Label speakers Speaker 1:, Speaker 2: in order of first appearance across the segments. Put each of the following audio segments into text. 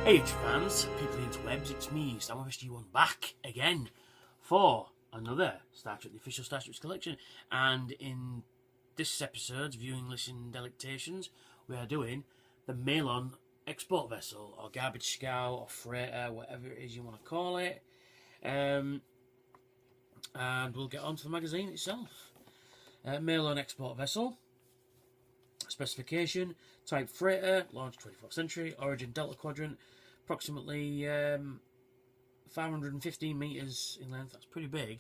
Speaker 1: Hey fans, people of the interwebs, it's me, StarMovSG1, back again for another Star Trek, the official Starships collection. And in this episode's viewing listen delectations, we are doing the Malon export vessel, or garbage scow, or freighter, whatever it is you want to call it. And we'll get on to the magazine itself. Malon export vessel. Specification, type freighter, launched 24th century, origin Delta Quadrant, approximately 515 metres in length, that's pretty big.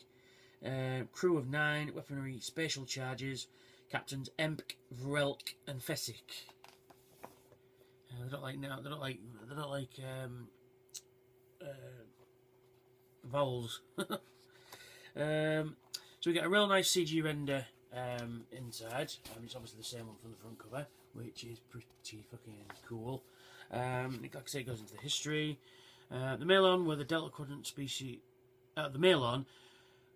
Speaker 1: Crew of 9, weaponry, spatial charges, captains Empk, Vrelk and Fesick. They don't like vowels. So we get a real nice CG render inside. It's obviously the same one from the front cover, which is pretty fucking cool. Like I say, it goes into the history. The Malon were the Delta Quadrant species. The Malon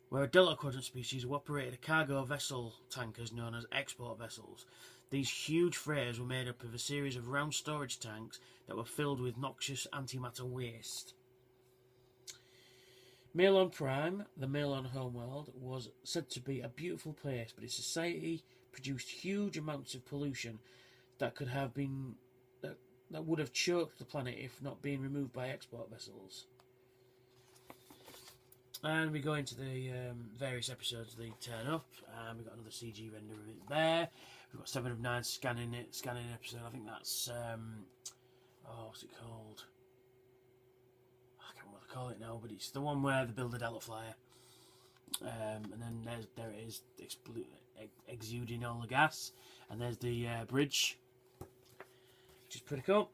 Speaker 1: were a Delta Quadrant species who operated a cargo vessel tankers known as export vessels. These huge freighters were made up of a series of round storage tanks that were filled with noxious antimatter waste. Malon Prime, the Malon homeworld, was said to be a beautiful place, but its society produced huge amounts of pollution that could have been that would have choked the planet if not being removed by export vessels. And we go into the various episodes they turn up, and we've got another CG render of it there. We've got 7 of 9 scanning episode. I think that's what's it called? Call it now, but it's the one where they build a Delta Flyer, and then there it is, exuding all the gas, and there's the bridge, which is pretty cool.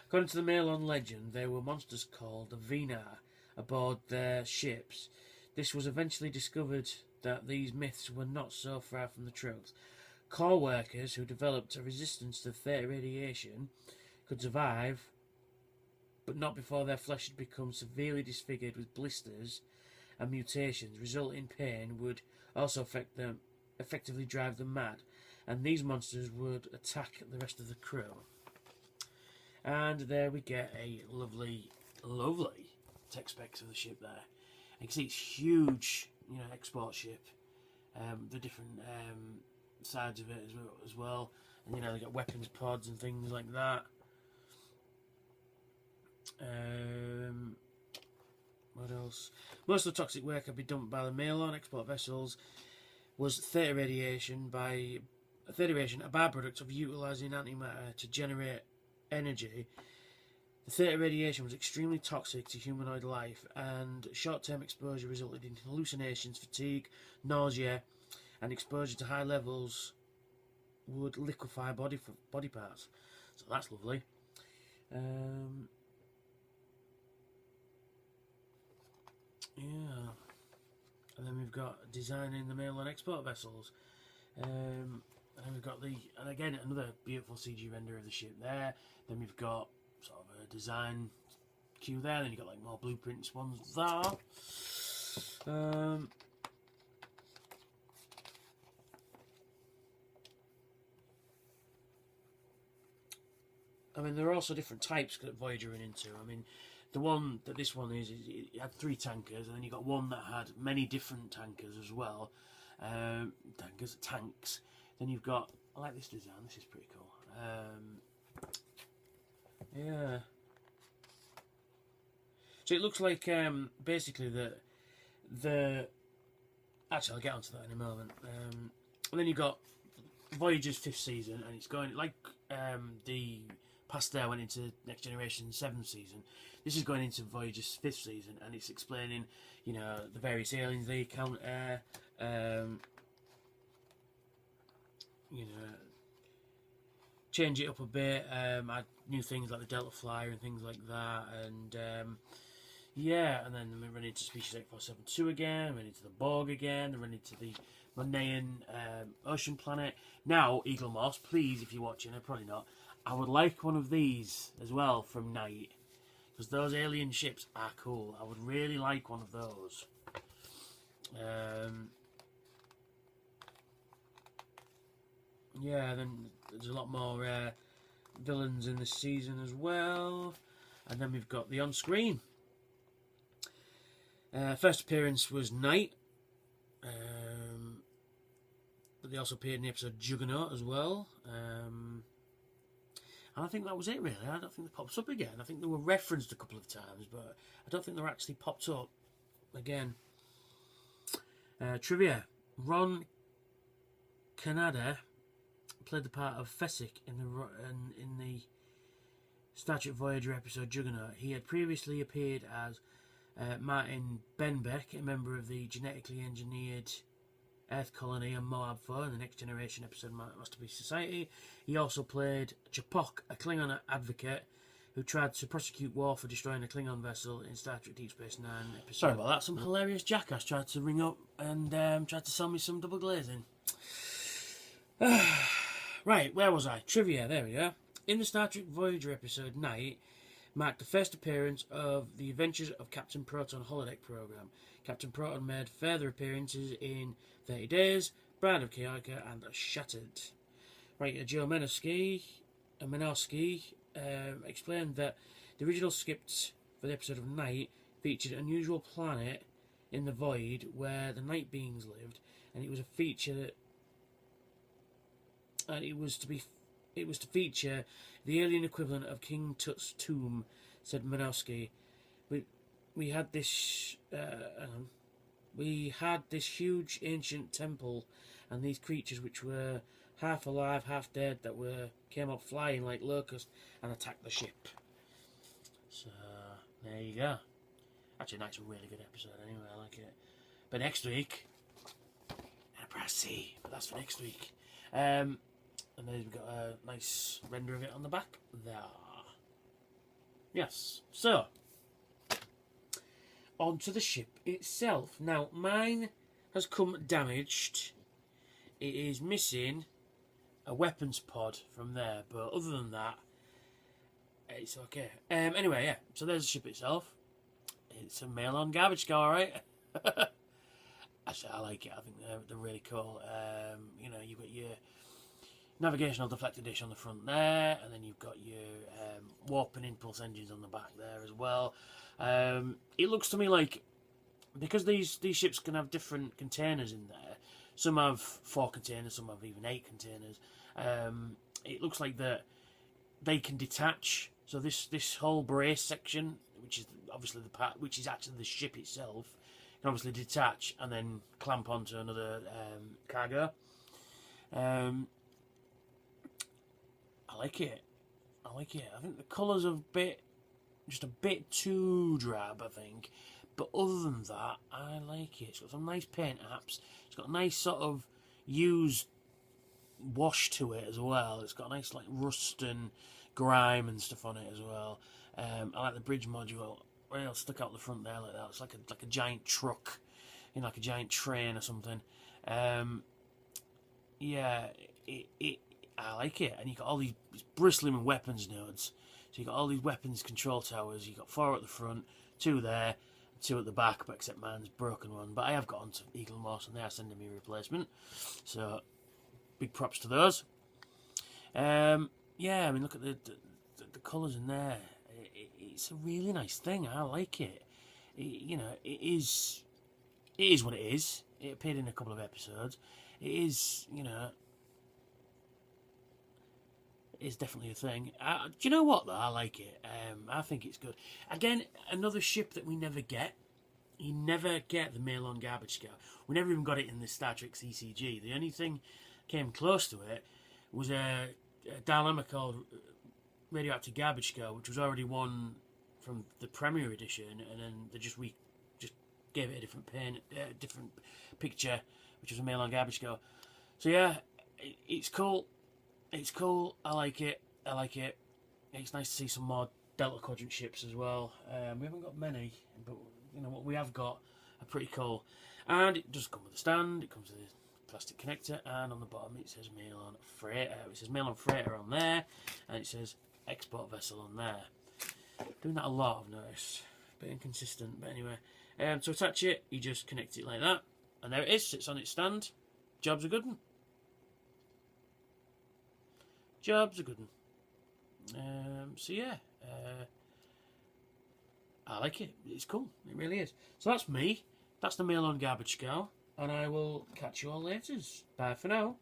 Speaker 1: According to the Malon legend, there were monsters called the Venar aboard their ships. This was eventually discovered that these myths were not so far from the truth. Core workers who developed a resistance to theta radiation could survive, but not before their flesh had become severely disfigured with blisters and mutations. Resulting pain would also effectively drive them mad, and these monsters would attack the rest of the crew. And there we get a lovely tech specs of the ship there. You can see it's huge, export ship. The different sides of it as well, and they got weapons pods and things like that. What else? Most of the toxic work had been done by the Malon export vessels was theta radiation, a byproduct of utilising antimatter to generate energy. The theta radiation was extremely toxic to humanoid life, and short-term exposure resulted in hallucinations, fatigue, nausea, and exposure to high levels would liquefy body parts. So that's lovely. Yeah, and then we've got designing the Malon export vessels, and then we've got and again another beautiful CG render of the ship there. Then we've got sort of a design queue there. Then you've got like more blueprints ones there. There are also different types that Voyager ran into. The one that this one is it had 3 tankers, and then you got one that had many different tankers as well. Tanks. Then you've got, I like this design. This is pretty cool. Yeah. So it looks like basically the. Actually, I'll get onto that in a moment. And then you've got Voyager's 5th season, and it's going like the past there went into Next Generation 7th season. This is going into Voyager's 5th season, and it's explaining, the various aliens they encounter, change it up a bit, add new things like the Delta Flyer and things like that, and and then we run into Species 8472 again, run into the Borg again, then run into the Mondayan ocean planet. Now, Eagle Moss, please, if you're watching, probably not, I would like one of these as well from Night, because those alien ships are cool. I would really like one of those. Then there's a lot more villains in this season as well. And then we've got the on-screen. First appearance was Knight. But they also appeared in the episode Juggernaut as well. And I think that was it, really. I don't think they popped up again. I think they were referenced a couple of times, but I don't think they were actually popped up again. Trivia. Ron Canada played the part of Fessick in the Star Trek Voyager episode Juggernaut. He had previously appeared as Martin Benbeck, a member of the genetically engineered Earth colony on Moab 4 in the Next Generation episode Masterpiece Society. He also played Chapok, a Klingon advocate who tried to prosecute war for destroying a Klingon vessel in Star Trek Deep Space Nine episode. Sorry about that. Some hilarious jackass tried to ring up and tried to sell me some double glazing. Right, where was I? Trivia, there we go. In the Star Trek Voyager episode Night marked the first appearance of the Adventures of Captain Proton holodeck program. Captain Proton made further appearances in 30 Days, Bride of Kyoka, and Shattered. Right, Joe Menosky explained that the original script for the episode of Night featured an unusual planet in the void where the night beings lived, and it was a feature and it was to feature the alien equivalent of King Tut's tomb, said Manowski. We had this huge ancient temple and these creatures which were half alive, half dead, that came up flying like locusts and attacked the ship. So there you go. Actually, that's a really good episode anyway, I like it. But next week, Enterprise C, but that's for next week. And then we've got a nice render of it on the back there. Yes, so onto the ship itself. Now, mine has come damaged. It is missing a weapons pod from there, but other than that, it's okay. Anyway, yeah, so there's the ship itself. It's a Malon Garbage scow, alright? Actually, I like it. I think they're really cool. You've got your navigational deflector dish on the front there, and then you've got your warp and impulse engines on the back there as well. It looks to me like, because these ships can have different containers in there, some have 4 containers, some have even 8 containers, it looks like that they can detach. So this whole brace section, which is obviously the part which is actually the ship itself, can obviously detach and then clamp onto another cargo. I like it. I think the colours are just a bit too drab, I think. But other than that, I like it. It's got some nice paint apps. It's got a nice sort of used wash to it as well. It's got a nice like rust and grime and stuff on it as well. I like the bridge module. It'll stick out the front there like that. It's like a giant truck, like a giant train or something. Yeah, I like it. And you've got all these bristling weapons nodes. So you've got all these weapons control towers. You've got 4 at the front, 2 there, 2 at the back, but except mine's broken one. But I have got onto Eagle Moss and they are sending me a replacement. So big props to those. Yeah, I mean, look at the colours in there. It's a really nice thing. I like it. It is what it is. It appeared in a couple of episodes. It is, it's definitely a thing. Do you know what, though? I like it. I think it's good. Again, another ship that we never get. You never get the Malon Garbage scow. We never even got it in the Star Trek CCG. The only thing came close to it was a dilemma called Radioactive Garbage scow, which was already one from the Premier Edition, and then we just gave it a different different picture, which was a Malon Garbage scow. So yeah, it's cool. It's cool. I like it. It's nice to see some more Delta Quadrant ships as well. We haven't got many, but what we have got are pretty cool. And it does come with a stand. It comes with a plastic connector, and on the bottom it says Malon Freighter. It says Malon Freighter on there, and it says Export Vessel on there. Doing that a lot, I've noticed. A bit inconsistent, but anyway. To attach it, you just connect it like that, and there it is. Sits on its stand. Job's a good one. Job's a good one. So yeah, I like it. It's cool. It really is. So that's me. That's the Malon Garbage scow, and I will catch you all later. Bye for now.